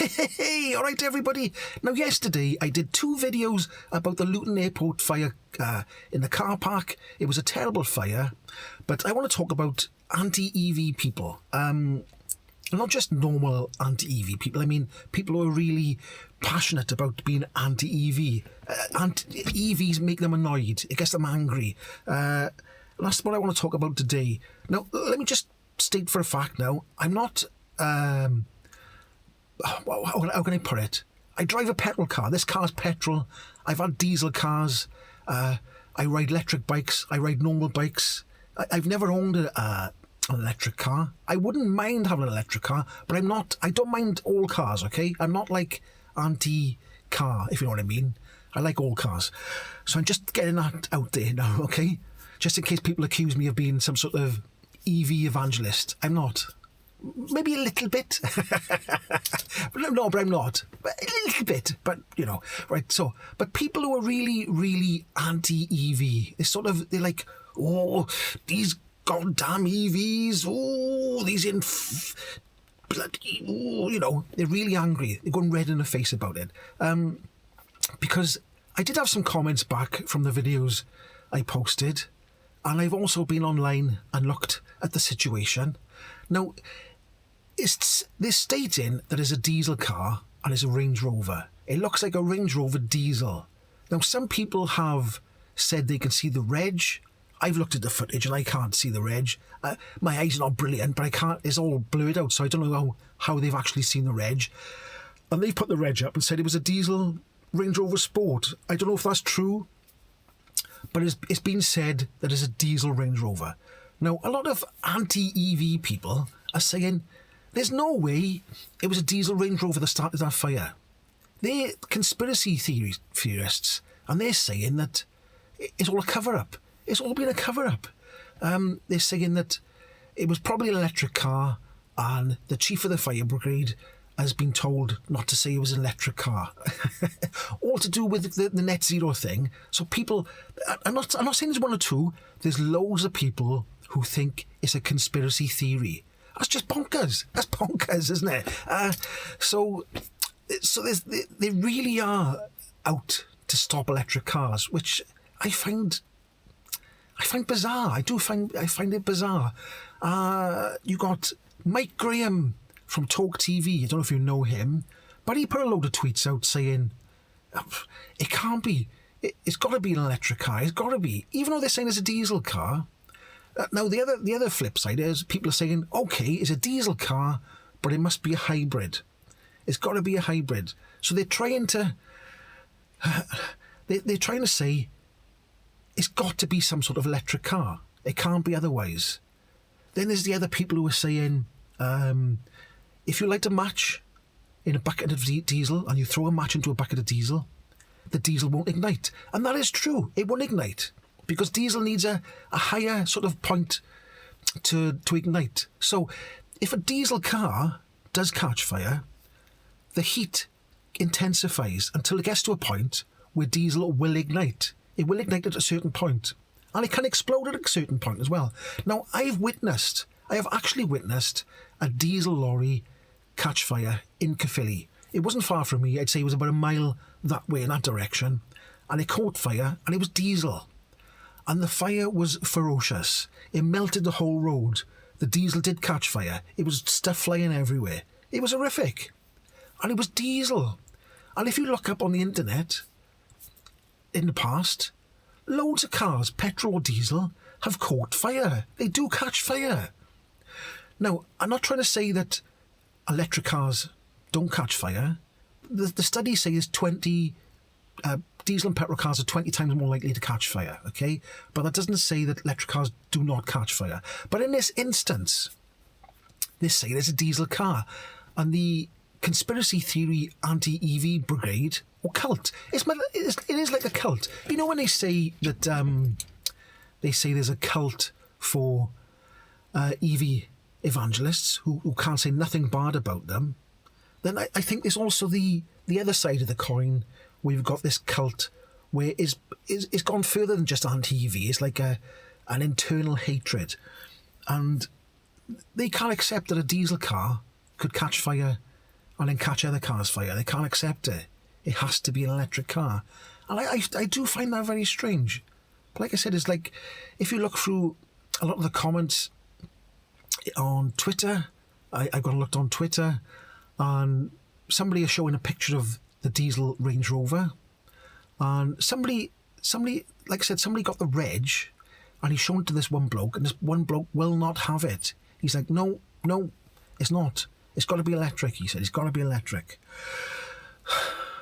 Hey, all right, everybody. Now, yesterday I did 2 videos about the Luton Airport fire in the car park. It was a terrible fire, but I want to talk about anti-EV people. Not just normal anti-EV people. I mean, people who are really passionate about being anti-EV. EVs make them annoyed. It gets them angry. That's what I want to talk about today. Now, let me just state for a fact now, I'm not... how can I put it? I drive a petrol car. This car's petrol. I've had diesel cars. I ride electric bikes. I ride normal bikes. I've never owned an electric car. I wouldn't mind having an electric car, but I don't mind all cars, okay? I'm not like anti-car, if you know what I mean. I like all cars. So I'm just getting that out there now, okay? Just in case people accuse me of being some sort of EV evangelist. I'm not. Maybe a little bit. No, but I'm not. A little bit, but, you know. Right, so, but people who are really, really anti-EV, they're like, oh, these goddamn EVs, oh, these bloody, oh, you know, they're really angry. They're going red in the face about it. Because I did have some comments back from the videos I posted, and I've also been online and looked at the situation. Now, they're stating that it's a diesel car and it's a Range Rover. It looks like a Range Rover diesel. Now, some people have said they can see the reg. I've looked at the footage and I can't see the reg. My eyes are not brilliant, but I can't. It's all blurred out, so I don't know how they've actually seen the reg. And they've put the reg up and said it was a diesel Range Rover Sport. I don't know if that's true, but it's been said that it's a diesel Range Rover. Now, a lot of anti-EV people are saying there's no way it was a diesel Range Rover that started that fire. They're conspiracy theorists, and they're saying that it's all a cover-up. It's all been a cover-up. They're saying that it was probably an electric car, and the chief of the fire brigade has been told not to say it was an electric car. All to do with the net zero thing. So people, I'm not saying there's one or two. There's loads of people who think it's a conspiracy theory. That's just bonkers. That's bonkers, isn't it? So they really are out to stop electric cars, which I find bizarre. I find it bizarre. You got Mike Graham from Talk TV. I don't know if you know him, but he put a load of tweets out saying it can't be. It's got to be an electric car. It's got to be, even though they're saying it's a diesel car. Now, the other flip side is people are saying, okay, it's a diesel car, but it must be a hybrid. It's got to be a hybrid. So they're trying to say it's got to be some sort of electric car. It can't be otherwise. Then there's the other people who are saying, if you light a match in a bucket of diesel and you throw a match into a bucket of diesel, the diesel won't ignite. And that is true. It won't ignite. Because diesel needs a higher sort of point to ignite. So if a diesel car does catch fire, the heat intensifies until it gets to a point where diesel will ignite. It will ignite at a certain point. And it can explode at a certain point as well. Now, I have actually witnessed a diesel lorry catch fire in Caerphilly. It wasn't far from me. I'd say it was about a mile that way in that direction. And it caught fire, and it was diesel. And the fire was ferocious. It melted the whole road. The diesel did catch fire. It was stuff flying everywhere. It was horrific. And it was diesel. And if you look up on the internet, in the past, loads of cars, petrol or diesel, have caught fire. They do catch fire. Now, I'm not trying to say that electric cars don't catch fire. The studies say is diesel and petrol cars are 20 times more likely to catch fire, okay? But that doesn't say that electric cars do not catch fire. But in this instance, they say there's a diesel car, and the conspiracy theory anti-EV brigade, or cult, it is like a cult. You know when they say that, there's a cult for EV evangelists who can't say nothing bad about them, then I think there's also the other side of the coin. We've got this cult where it's gone further than just anti-EV. It's like an internal hatred. And they can't accept that a diesel car could catch fire and then catch other cars' fire. They can't accept it. It has to be an electric car. And I do find that very strange. But like I said, it's like, if you look through a lot of the comments on Twitter, I got looked on Twitter, and somebody is showing a picture of the diesel Range Rover, and somebody, like I said, somebody got the reg, and he's shown it to this one bloke, and this one bloke will not have it. He's like, no, it's not. It's got to be electric, he said. It's got to be electric.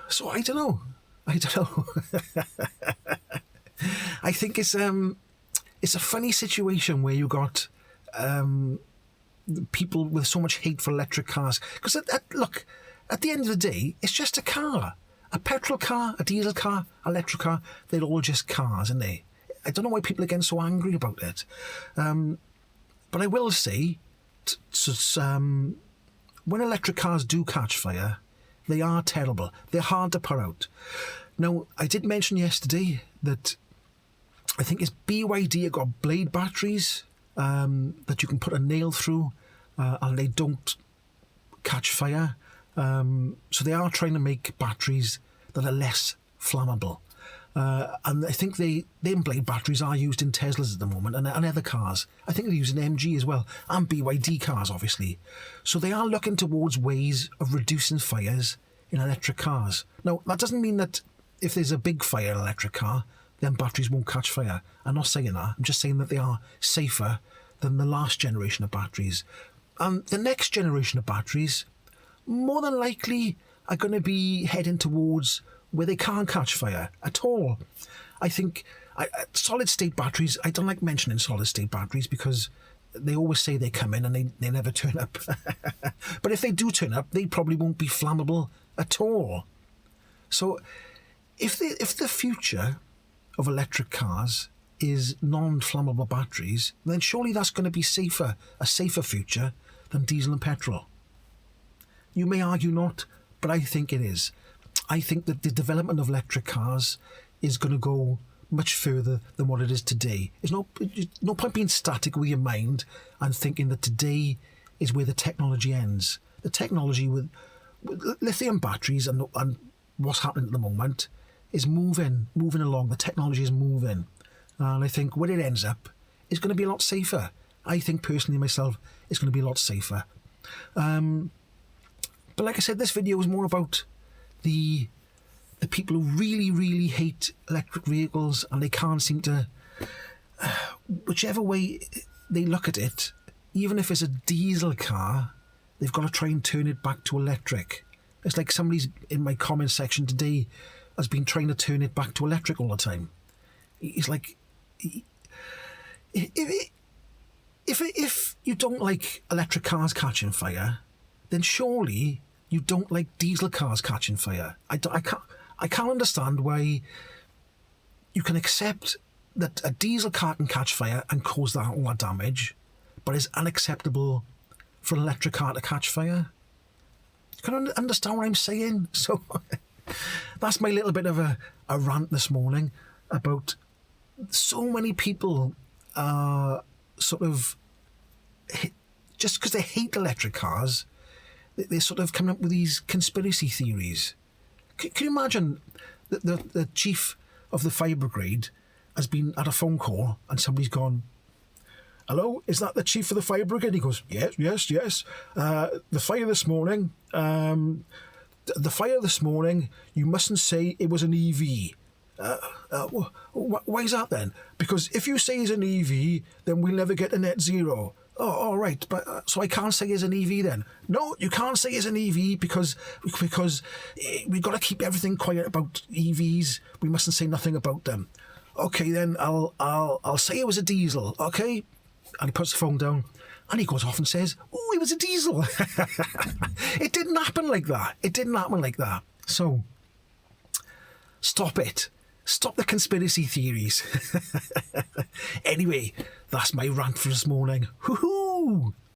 So I don't know. I think it's a funny situation where you got people with so much hate for electric cars. Because look, at the end of the day, it's just a car. A petrol car, a diesel car, electric car, they're all just cars, aren't they? I don't know why people are getting so angry about it. But I will say, when electric cars do catch fire, they are terrible. They're hard to put out. Now, I did mention yesterday that I think it's BYD have got blade batteries that you can put a nail through and they don't catch fire. So they are trying to make batteries that are less flammable. And I think them blade batteries are used in Teslas at the moment and other cars. I think they're using MG as well, and BYD cars, obviously. So they are looking towards ways of reducing fires in electric cars. Now, that doesn't mean that if there's a big fire in an electric car, then batteries won't catch fire. I'm not saying that. I'm just saying that they are safer than the last generation of batteries. And the next generation of batteries, more than likely, are going to be heading towards where they can't catch fire at all. I think solid-state batteries, I don't like mentioning solid-state batteries because they always say they come in and they never turn up. But if they do turn up, they probably won't be flammable at all. So if the future of electric cars is non-flammable batteries, then surely that's going to be a safer future than diesel and petrol. You may argue not, but I think it is. I think that the development of electric cars is going to go much further than what it is today. There's no point being static with your mind and thinking that today is where the technology ends. The technology with lithium batteries and what's happening at the moment is moving along. The technology is moving. And I think where it ends up is going to be a lot safer. I think personally myself, it's going to be a lot safer. But like I said, this video is more about the people who really, really hate electric vehicles and they can't seem to, whichever way they look at it, even if it's a diesel car, they've got to try and turn it back to electric. It's like somebody's in my comment section today has been trying to turn it back to electric all the time. It's like, if you don't like electric cars catching fire, then surely you don't like diesel cars catching fire. I can't understand why you can accept that a diesel car can catch fire and cause all that damage, but it's unacceptable for an electric car to catch fire. Can you understand what I'm saying? So that's my little bit of a rant this morning about so many people sort of, just because they hate electric cars, they're sort of coming up with these conspiracy theories. Can you imagine the chief of the fire brigade has been at a phone call and somebody's gone, "Hello, is that the chief of the fire brigade?" He goes, yes. The fire this morning, you mustn't say it was an EV. Why is that then? Because if you say it's an EV, then we'll never get a net zero. Oh, all right, but so I can't say it's an EV then? No, you can't say it's an EV because we've got to keep everything quiet about EVs. We mustn't say nothing about them. Okay, then I'll say it was a diesel. Okay, and he puts the phone down, and he goes off and says, "Oh, it was a diesel." It didn't happen like that. So stop it. Stop the conspiracy theories. Anyway, that's my rant for this morning. Hoo-hoo!